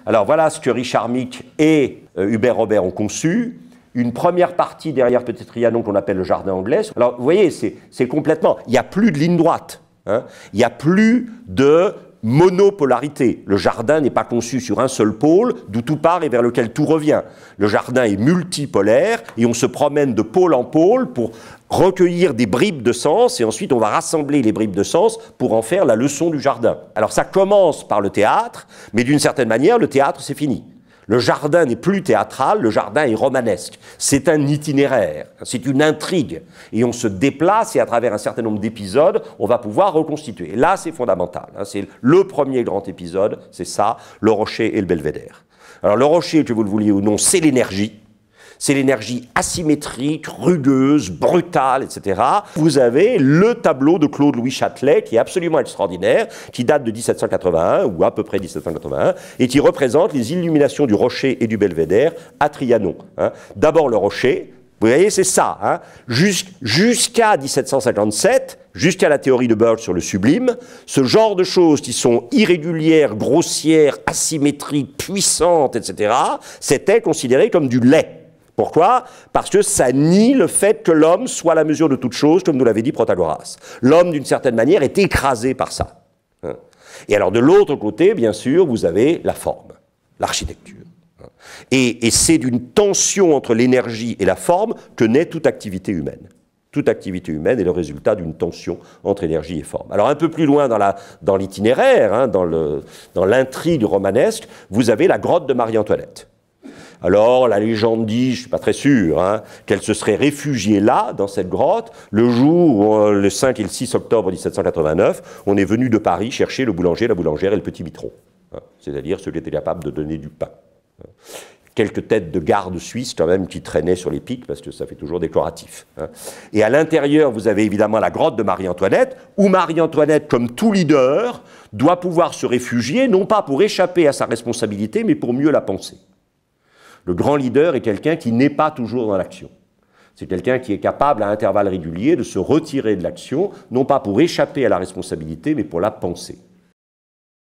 Alors voilà ce que Richard Micke et Hubert Robert ont conçu. Une première partie derrière Petit Trianon qu'on appelle le jardin anglais. Alors vous voyez, c'est complètement... Il n'y a plus de ligne droite. Hein. Il n'y a plus de monopolarité. Le jardin n'est pas conçu sur un seul pôle, d'où tout part et vers lequel tout revient. Le jardin est multipolaire et on se promène de pôle en pôle pour recueillir des bribes de sens et ensuite on va rassembler les bribes de sens pour en faire la leçon du jardin. Alors ça commence par le théâtre, mais d'une certaine manière, le théâtre c'est fini. Le jardin n'est plus théâtral, le jardin est romanesque. C'est un itinéraire, c'est une intrigue. Et on se déplace et à travers un certain nombre d'épisodes, on va pouvoir reconstituer. Et là, c'est fondamental. C'est le premier grand épisode, c'est ça, le rocher et le belvédère. Alors le rocher, que vous le vouliez ou non, c'est l'énergie. C'est l'énergie asymétrique, rugueuse, brutale, etc. Vous avez le tableau de Claude-Louis Châtelet, qui est absolument extraordinaire, qui date de 1781, ou à peu près 1781, et qui représente les illuminations du rocher et du belvédère à Trianon. Hein. D'abord le rocher, vous voyez, c'est ça. Hein. Jusqu'à 1757, jusqu'à la théorie de Birch sur le sublime, ce genre de choses qui sont irrégulières, grossières, asymétriques, puissantes, etc., c'était considéré comme du lait. Pourquoi? Parce que ça nie le fait que l'homme soit la mesure de toute chose, comme nous l'avait dit Protagoras. L'homme, d'une certaine manière, est écrasé par ça. Et alors, de l'autre côté, bien sûr, vous avez la forme, l'architecture. Et c'est d'une tension entre l'énergie et la forme que naît toute activité humaine. Toute activité humaine est le résultat d'une tension entre énergie et forme. Alors, un peu plus loin dans l'itinéraire, hein, dans l'intrigue romanesque, vous avez la grotte de Marie-Antoinette. Alors, la légende dit, je ne suis pas très sûr, hein, qu'elle se serait réfugiée là, dans cette grotte, le jour où, le 5 et le 6 octobre 1789, on est venu de Paris chercher le boulanger, la boulangère et le petit mitron. Hein, c'est-à-dire ceux qui étaient capables de donner du pain. Quelques têtes de garde suisses, quand même, qui traînaient sur les pics, parce que ça fait toujours décoratif. Hein. Et à l'intérieur, vous avez évidemment la grotte de Marie-Antoinette, où Marie-Antoinette, comme tout leader, doit pouvoir se réfugier, non pas pour échapper à sa responsabilité, mais pour mieux la penser. Le grand leader est quelqu'un qui n'est pas toujours dans l'action. C'est quelqu'un qui est capable, à intervalles réguliers, de se retirer de l'action, non pas pour échapper à la responsabilité, mais pour la penser.